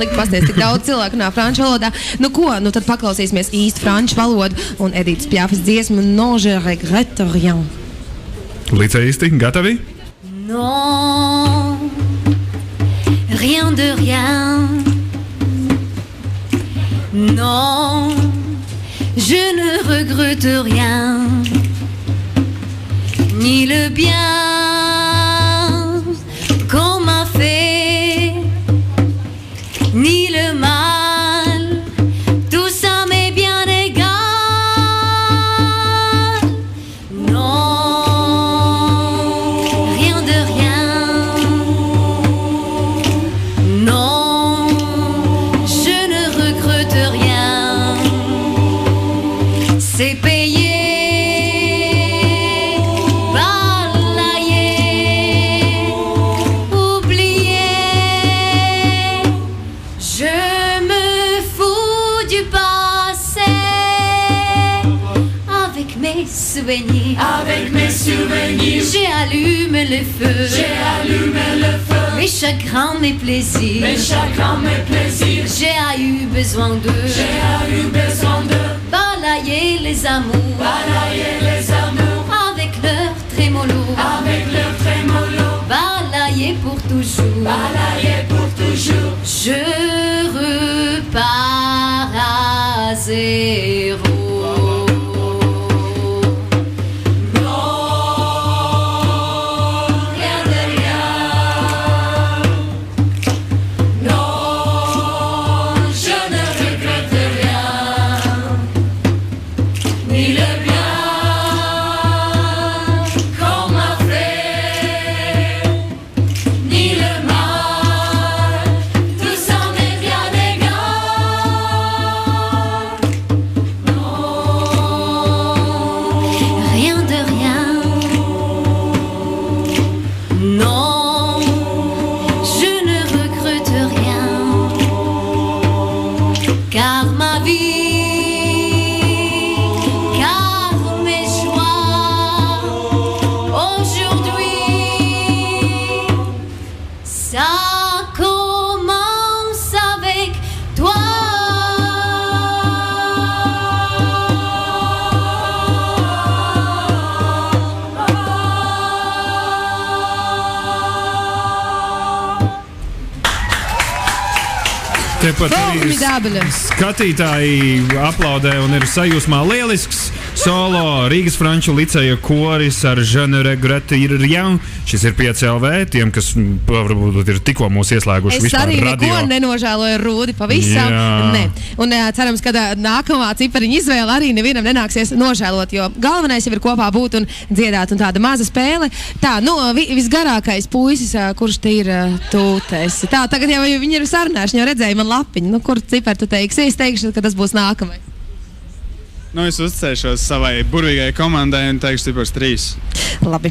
slikti pasties, tik daudz cilvēku runā franču valodā. Nu ko, nu tad paklausīsimies īsti franču valodu un Edītas Piafas dziesmu Non, je regrette rien. Licējisti, gatavi? Non, rien de rien. Non, je ne regrette rien. Ni le bien qu'on m'a fait, ni le mal, tout ça m'est bien égal. Non, rien de rien. Non, je ne regrette rien. C'est payé. Avec mes souvenirs, j'ai allumé le feu. Mes chagrins, mes plaisirs. J'ai eu besoin de balayer les amours. Avec leur trémolo. Balayer pour toujours. Je repars à zéro. Tepat arī skatītāji aplaudē un ir sajūsmā. Lielisks solo Rīgas Franču liceja koris ar Je ne regrette rien. Šis ir 5LV, tiem, kas varbūt ir tikko mūs ieslēguši vispār radio. Es arī neko nenožēloju Rūdi pavisam. Ne. Un cerams, ka nākamā cipariņa izvēle arī nevienam nenāksies nožēlot, jo galvenais jau ir kopā būt un dziedāt un tāda maza spēle. Tā, nu, visgarākais puisis, kurš te ir tūtes. Tā, tagad jau viņi ir sarunājuši, jau redzēja man lapiņu. Nu, kur ciparu tu teiksi? Es teikšu, ka tas būs nākamais. Nu, es uzticēšos savai burvīgai komandai un teikšu cipars 3. Labi.